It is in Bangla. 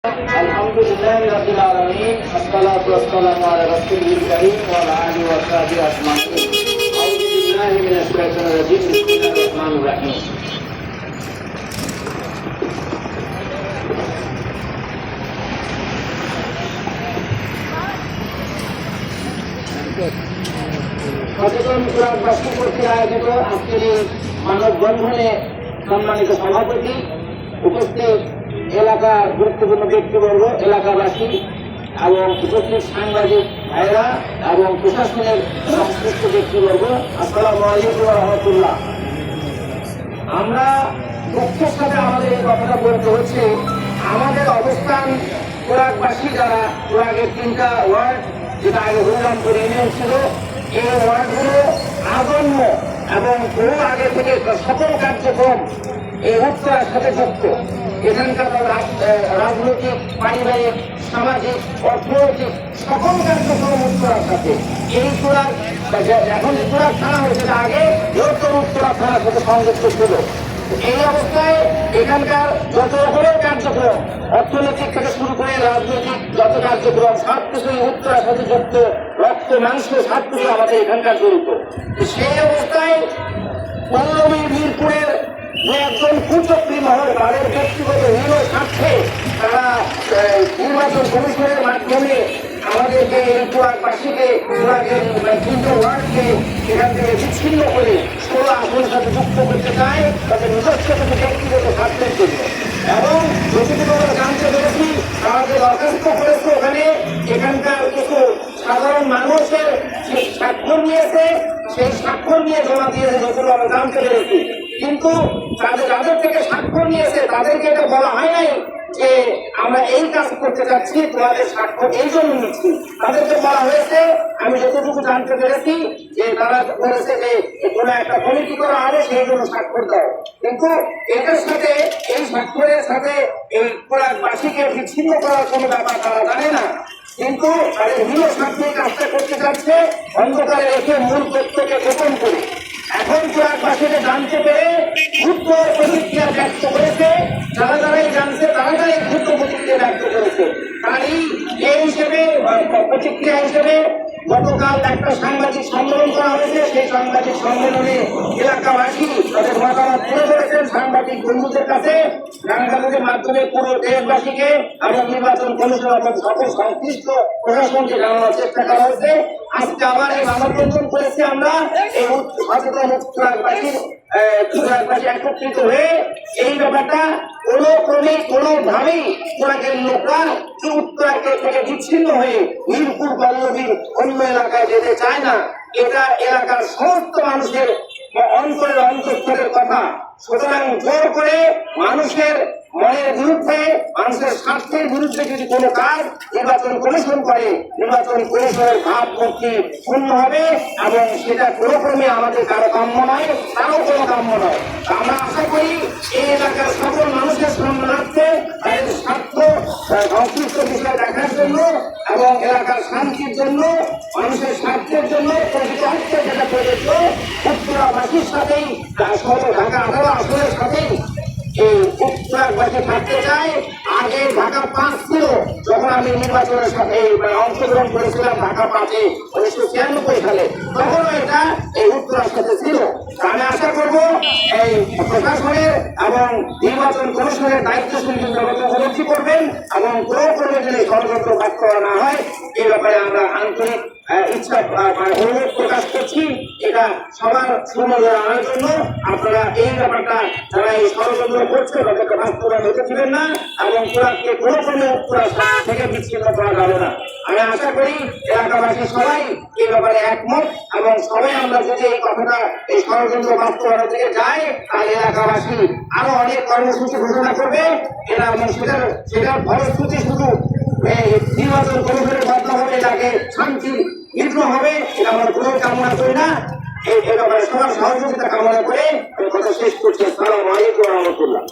আলহামদুলিল্লাহি রাব্বিল আলামিন আসসালাতু ওয়াসসালামু আলা রাসূলিল কারীম ওয়া আলা আলিহি ওয়া সাহবিহি আজমাইন আউযু বিল্লাহি মিনাশ শাইতানির রাজীম বিসমিল্লাহির রহমানির রহিম সচেতন কোরআনবাসী কর্তৃক আয়োজিত আজকের এই মানববন্ধনে সম্মানিত সভাপতি, উপস্থিত এলাকার গুরুত্বপূর্ণ ব্যক্তিবর্গ, এলাকাবাসী এবং উপস্থিত সাংবাদিক ভাইরা এবং প্রশাসনের সংশ্লিষ্ট ব্যক্তিবর্গ, আসসালামু আলাইকুম ওয়া রাহমাতুল্লাহ। আমরা দুঃখের সাথে আমাদের এই কথাটা বলতে হচ্ছে, আমাদের অবস্থান কোরআনবাসী যারা কোরআনের 3টা ওয়ার্ড, যেটা আগে হরিরামপুর ইউনিয়ন ছিল, এই ওয়ার্ডগুলো আগণ্য এবং বহু আগে থেকে সকল কার্যক্রম এই উত্তরার সাথে যুক্ত। এখানকার রাজনৈতিক, পারিবারিক, সামাজিক, অর্থনৈতিক সকল কার্যক্রম উত্তরার সাথে। এই উত্তরার এখন উত্তরার থানা হয়েছে, আগে বৃহত্তর উত্তরা থানার সাথে সংযুক্ত ছিল। এই অবস্থায় এখানকার যত রকমের কার্যক্রম, অর্থনৈতিক থেকে শুরু করে রাজনৈতিক যত কার্যক্রম, সব কিছুই উত্তরার সাথে যুক্ত। রক্ত মাংস সব কিছু আমাদের এখানকার জড়িত। সেই অবস্থায় পল্লবী মিরপুরের যে একজন কুচক্রী মহল, তাদের ব্যক্তিগত হীন স্বার্থে তারা নির্বাচন কমিশনের মাধ্যমে আমাদেরকে এই কোরআনবাসীকে, কোরআনের 3টা ওয়ার্ডকে এখান থেকে বিচ্ছিন্ন করে 16 আসনের সাথে যুক্ত করতে চায়, তাদের নিজস্ব কিছু ব্যক্তিগত স্বার্থের জন্য। এবং যতটুকু আমরা জানতে পেরেছি, তারা যে দরখাস্ত করেছে ওখানে এখানকার কিছু সাধারণ মানুষের স্বাক্ষর নিয়েছে, সেই স্বাক্ষর নিয়ে জমা দিয়েছে, যতটুকু আমরা জানতে পেরেছি। কিন্তু যাদের থেকে স্বাক্ষর নিয়েছে তাদেরকে এটা বলা হয় নাই যে আমরা এই কাজ করতে চাচ্ছি, তোমাদের স্বাক্ষর এই জন্য নিচ্ছি। তাদেরকে বলা হয়েছে, আমি যতটুকু জানতে পেরেছি, যে তারা বলেছে যে কোনো একটা কমিটি করা হবে, সেই জন্য স্বাক্ষর দাও। কিন্তু এটার সাথে, এই স্বাক্ষরের সাথে এই কোরআনবাসীকে বিচ্ছিন্ন করার কোনো ব্যাপার তারা জানে না। কিন্তু তাদের হীন স্বার্থে কাজটা করতে চাচ্ছে, অন্ধকারে রেখে মূল তথ্যকে গোপন করে। এখন কোরআনবাসীকে জানতে পেরে দ্রুত প্রতিক্রিয়া ব্যক্ত করেছে। যারা যারাই জানছে তারাই দ্রুত প্রতিক্রিয়া ব্যক্ত করেছে। তারই এই হিসেবে প্রতিক্রিয়া হিসেবে গতকাল একটা সাংবাদিক সম্মেলন করা হয়েছে। সেই সাংবাদিক সম্মেলনে এলাকাবাসী তাদের মতামত তুলে ধরেছেন সাংবাদিক বন্ধুদের কাছে। সাংবাদিকের মাধ্যমে পুরো দেশবাসীকে এবং নির্বাচন কমিশন এবং সকল সংশ্লিষ্ট প্রশাসনকে জানানোর চেষ্টা করা হয়েছে। আজকে আবার এই মানববন্ধন করেছি আমরা, এই সচেতন কোরআনবাসী একত্রিত হয়ে এই ব্যাপারটা কোনো ক্রমে কোনোভাবেই কোরআনের লোকরা উত্তরাকে থেকে বিচ্ছিন্ন হয়ে মিরপুর পল্লবীর অন্য এলাকায় যেতে চায় না। এটা এলাকার সমস্ত মানুষের অন্তরের অন্তঃস্থলের কথা। সুতরাং জোর করে মানুষের মনের বিরুদ্ধে, মানুষের স্বার্থের বিরুদ্ধে যদি কোনো কাজ নির্বাচন কমিশন করে, নির্বাচন কমিশনের ভাবমূর্তি শূন্য হবে এবং সেটা কোনো ক্রমে আমাদের কারো কাম্য নয়, তারও কোনো কাম্য নয়। আমরা আশা করি এই এলাকার সকল মানুষের সম্মানার্থে, তাদের স্বার্থ সংশ্লিষ্ট বিষয় দেখার জন্য এবং এলাকার শান্তির জন্য, মানুষের স্বার্থের জন্য প্রকৃত অর্থে যেটা প্রযোজ্য, উত্তরাবাসীর সাথেই, ঢাকা 18 আসনের সাথেই এই উত্তরাবাসী থাকতে চায়। আগে ঢাকা 5 ছিল, যখন আমি নির্বাচনের সাথে অংশগ্রহণ করেছিলাম ঢাকা 5-এ 1996 সালে, তখনও এটা এই উত্তরার সাথে ছিল। আমি আশা করব এই প্রশাসনের এবং নির্বাচন কমিশনের দায়িত্বশীল উপলব্ধি করবেন এবং কোনো যদি ষড়যন্ত্র কাজ করা না হয়, এই ব্যাপারে আমরা আন্তরিক ইচ্ছা অনুরোধ প্রকাশ করছি। এটা সবার সুনজরে আনার জন্য আপনারা এই ব্যাপারটা, যারা এই ষড়যন্ত্র করছে তাদেরকে বাস্তবায়ন হতে দিবেন না এবং কোরআনকে কোনো থেকে বিচ্ছিন্ন করা যাবে না। আমি আশা করি এলাকাবাসী সবাই এই ব্যাপারে একমত এবং সবাই আমরা যদি এই কথাটা, এই ষড়যন্ত্র বাস্তবায়নের দিকে যাই, তাহলে এলাকাবাসী আরো অনেক কর্মসূচি ঘোষণা করবে। এরা এবং সেটার ফলশ্রুতি শুধু নির্বাচন কমিশনের মাধ্যমে তাকে শান্তি বিঘ্ন হবে, এটা আমরা কোনো কামনা করি না। এই ব্যাপারে সবার সহযোগিতা কামনা করে কথা শেষ করছি। আসসালামু আলাইকুম ওয়া রাহমাতুল্লাহ।